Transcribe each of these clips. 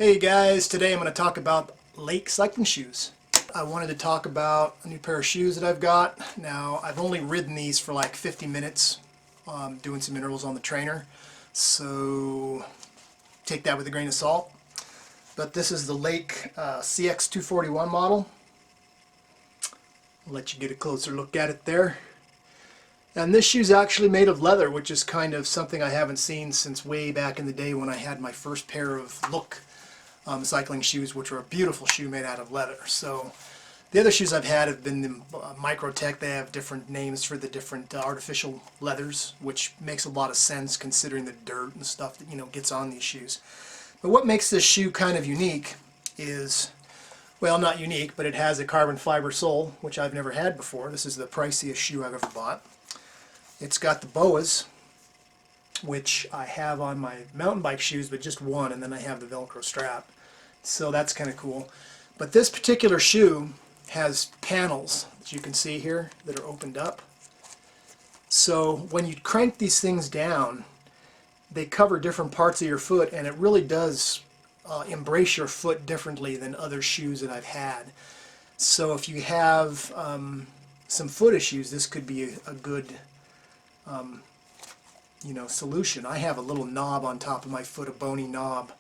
Hey guys, today I'm going to talk about Lake cycling shoes. I wanted to talk about a new pair of shoes that I've got. Now, I've only ridden these for like 50 minutes, doing some intervals on the trainer, so take that with a grain of salt. But this is the Lake CX241 model. I'll let you get a closer look at it there. And this shoe's actually made of leather, which is kind of something I haven't seen since way back in the day when I had my first pair of Look cycling shoes, which were a beautiful shoe made out of leather. So the other shoes I've had have been the Microtech. They have different names for the different artificial leathers, which makes a lot of sense considering the dirt and stuff that gets on these shoes. But what makes this shoe kind of unique is, well, not unique, but it has a carbon fiber sole, which I've never had before. This is the priciest shoe I've ever bought. It's got the boas, which I have on my mountain bike shoes, but just one, and then I have the Velcro strap. So that's kind of cool. But this particular shoe has panels that you can see here that are opened up. So when you crank these things down, they cover different parts of your foot, and it really does embrace your foot differently than other shoes that I've had. So if you have some foot issues, this could be a good solution. I have a little knob on top of my foot, a bony knob,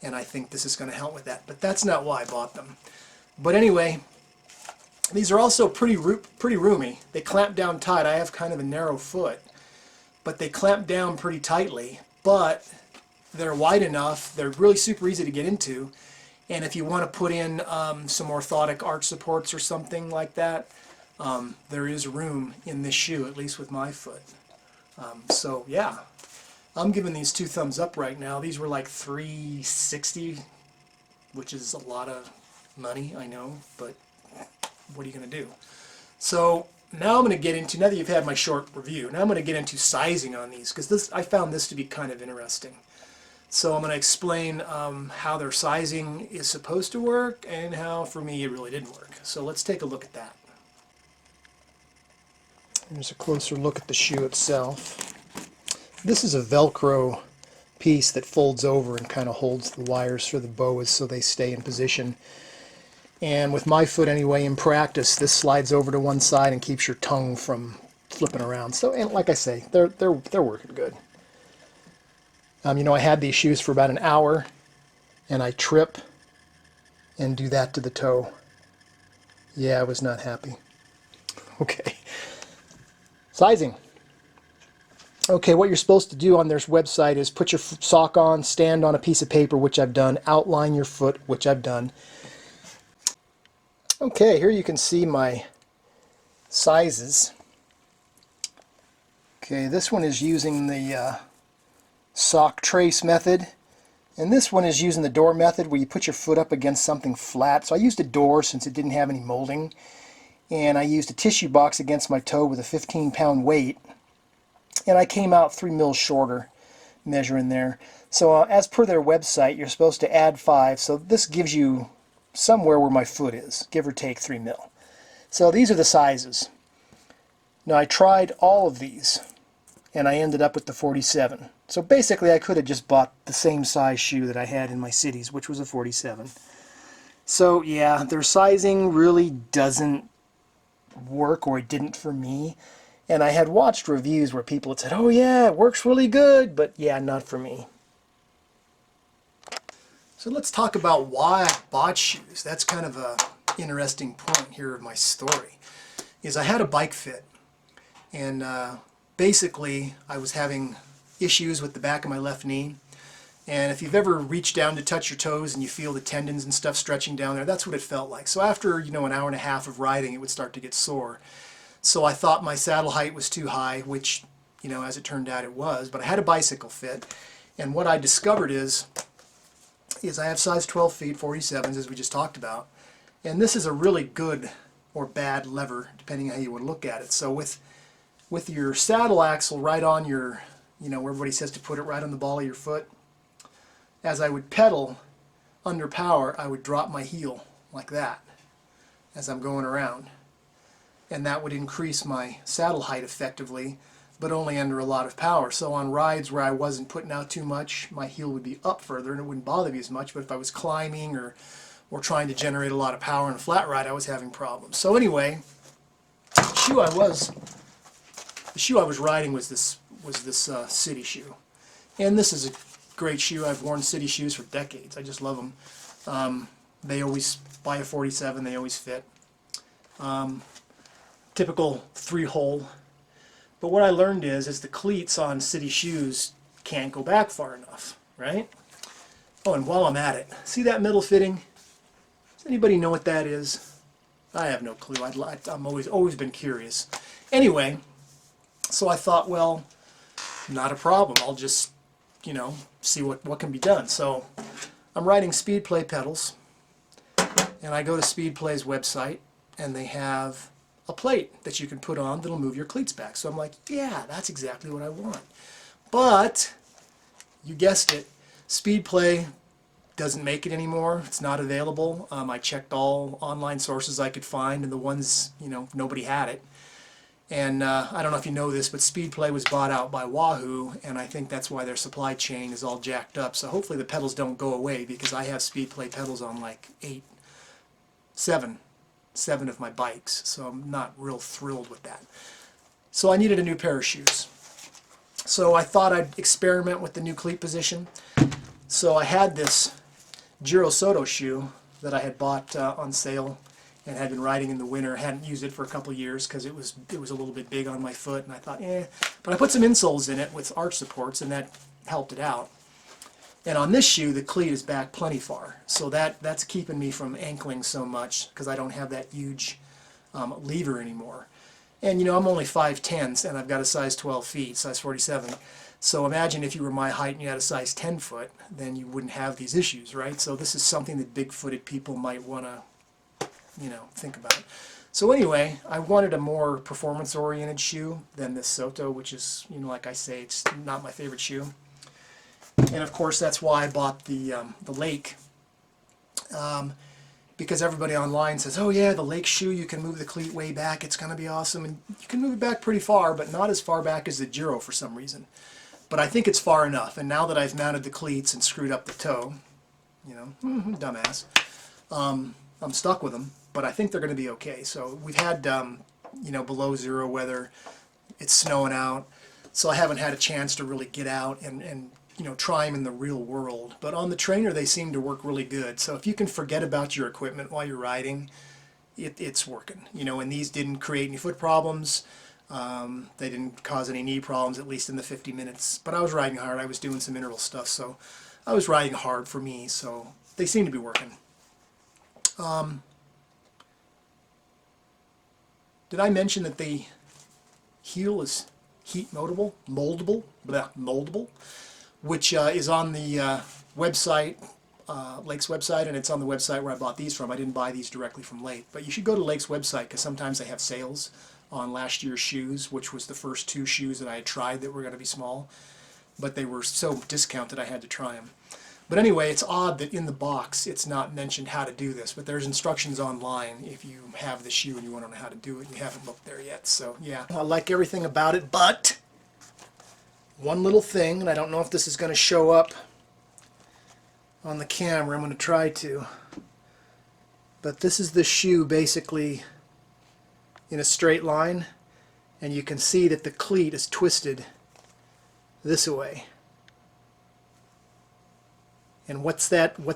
and I think this is going to help with that. But that's not why I bought them. But anyway, these are also pretty roomy. They clamp down tight. I have kind of a narrow foot, but they clamp down pretty tightly. But they're wide enough. They're really super easy to get into. And if you want to put in some orthotic arch supports or something like that, there is room in this shoe, at least with my foot. So yeah, I'm giving these 2 thumbs up right now. These were like $360, which is a lot of money, I know, but what are you going to do? So now I'm going to get into, now that you've had my short review, now I'm going to get into sizing on these, because I found this to be kind of interesting. So I'm going to explain how their sizing is supposed to work and how, for me, it really didn't work. So let's take a look at that. Here's a closer look at the shoe itself. This is a Velcro piece that folds over and kind of holds the wires for the boas so they stay in position. And with my foot anyway, in practice, this slides over to one side and keeps your tongue from flipping around. So, and like I say, they're working good. I had these shoes for about an hour, and I trip and do that to the toe. Yeah, I was not happy. Okay. Sizing. Okay, what you're supposed to do on their website is put your sock on, stand on a piece of paper, which I've done, outline your foot, which I've done. Okay, here you can see my sizes. Okay, this one is using the sock trace method, and this one is using the door method where you put your foot up against something flat. So I used a door since it didn't have any molding, and I used a tissue box against my toe with a 15-pound weight, and I came out 3 mils shorter measuring there. So as per their website, you're supposed to add 5, so this gives you somewhere where my foot is, give or take 3 mil. So these are the sizes. Now I tried all of these, and I ended up with the 47. So basically I could have just bought the same size shoe that I had in my cities, which was a 47. So yeah, their sizing really doesn't work, or it didn't for me. And I had watched reviews where people had said, oh yeah, it works really good, but yeah, not for me. So let's talk about why I bought shoes. That's kind of a interesting point here of my story. Is I had a bike fit, and basically I was having issues with the back of my left knee. And if you've ever reached down to touch your toes and you feel the tendons and stuff stretching down there, that's what it felt like. So after an hour and a half of riding, it would start to get sore. So I thought my saddle height was too high, which, as it turned out it was. But I had a bicycle fit, and what I discovered is I have size 12 feet, 47s, as we just talked about. And this is a really good or bad lever, depending on how you would look at it. So with your saddle axle right on your, where everybody says to put it right on the ball of your foot, as I would pedal under power, I would drop my heel like that as I'm going around. And that would increase my saddle height effectively but only under a lot of power. So on rides where I wasn't putting out too much, my heel would be up further and it wouldn't bother me as much. But if I was climbing or trying to generate a lot of power in a flat ride, I was having problems. So anyway, the shoe I was riding was this City shoe, and this is a great shoe. I've worn City shoes for decades. I just love them. They always, by a 47, they always fit. Typical 3-hole. But what I learned is the cleats on City shoes can't go back far enough, right? Oh, and while I'm at it, see that middle fitting? Does anybody know what that is? I have no clue. I'm always been curious. Anyway, so I thought, well, not a problem. I'll just, see what can be done. So I'm riding Speedplay pedals, and I go to Speedplay's website, and they have a plate that you can put on that'll move your cleats back. So I'm like, yeah, that's exactly what I want. But you guessed it, Speedplay doesn't make it anymore. It's not available. I checked all online sources I could find, and the ones, nobody had it. And I don't know if you know this, but Speedplay was bought out by Wahoo, and I think that's why their supply chain is all jacked up. So hopefully the pedals don't go away, because I have Speedplay pedals on like seven of my bikes, so I'm not real thrilled with that. So I needed a new pair of shoes. So I thought I'd experiment with the new cleat position. So I had this Giro Soto shoe that I had bought on sale and had been riding in the winter. Hadn't used it for a couple of years because it was a little bit big on my foot, and I thought, But I put some insoles in it with arch supports, and that helped it out. And on this shoe, the cleat is back plenty far, so that's keeping me from ankling so much because I don't have that huge lever anymore. And I'm only 5'10", and I've got a size 12 feet, size 47. So imagine if you were my height and you had a size 10 foot, then you wouldn't have these issues, right? So this is something that big-footed people might want to, think about. So anyway, I wanted a more performance-oriented shoe than this Soto, which is, like I say, it's not my favorite shoe. And of course, that's why I bought the Lake, because everybody online says, oh yeah, the Lake shoe, you can move the cleat way back, it's going to be awesome. And you can move it back pretty far, but not as far back as the Giro for some reason. But I think it's far enough, and now that I've mounted the cleats and screwed up the toe, dumbass, I'm stuck with them, but I think they're going to be okay. So we've had, below zero weather, it's snowing out, so I haven't had a chance to really get out and try them in the real world. But on the trainer, they seem to work really good. So if you can forget about your equipment while you're riding, it's working. And these didn't create any foot problems. They didn't cause any knee problems, at least in the 50 minutes. But I was riding hard. I was doing some interval stuff, so I was riding hard for me. So they seem to be working. Did I mention that the heel is heat moldable, which is on the website, Lake's website, and it's on the website where I bought these from. I didn't buy these directly from Lake, but you should go to Lake's website because sometimes they have sales on last year's shoes, which was the first 2 shoes that I had tried that were going to be small, but they were so discounted I had to try them. But anyway, it's odd that in the box it's not mentioned how to do this, but there's instructions online if you have the shoe and you want to know how to do it and you haven't looked there yet. So yeah, I like everything about it, but one little thing, and I don't know if this is going to show up on the camera, I'm going to try to, but this is the shoe basically in a straight line, and you can see that the cleat is twisted this way. And what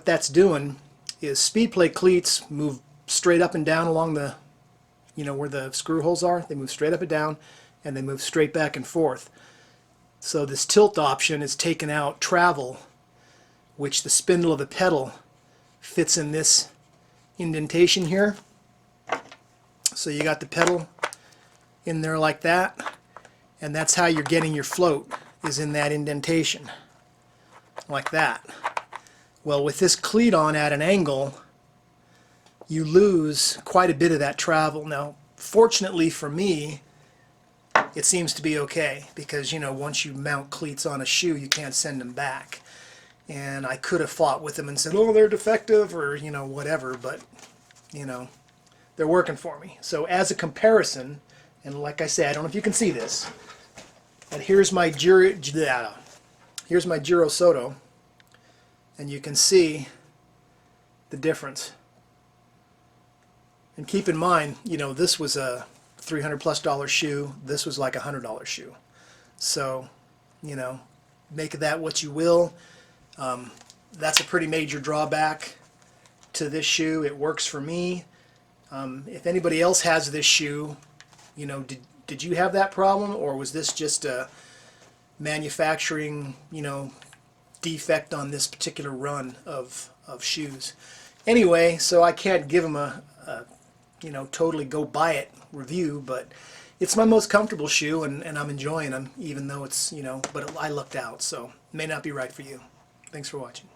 that's doing is Speedplay cleats move straight up and down along the, where the screw holes are. They move straight up and down, and they move straight back and forth. So this tilt option is taking out travel, which the spindle of the pedal fits in this indentation here. So you got the pedal in there like that, and that's how you're getting your float, is in that indentation, like that. Well, with this cleat on at an angle, you lose quite a bit of that travel. Now, fortunately for me, it seems to be okay, because once you mount cleats on a shoe, you can't send them back. And I could have fought with them and said, oh, they're defective, or whatever, but they're working for me. So as a comparison, and like I say, I don't know if you can see this, And here's my Giro Soto, and you can see the difference. And keep in mind, you know, this was a $300+ shoe. This was like a $100 shoe. So, you know, make of that what you will. That's a pretty major drawback to this shoe. It works for me. If anybody else has this shoe, you know, did you have that problem, or was this just a manufacturing, you know, defect on this particular run of shoes? Anyway, so I can't give them a you know, totally go buy it review, but it's my most comfortable shoe, and I'm enjoying them, even though it's, you know, but I lucked out, so it may not be right for you. Thanks for watching.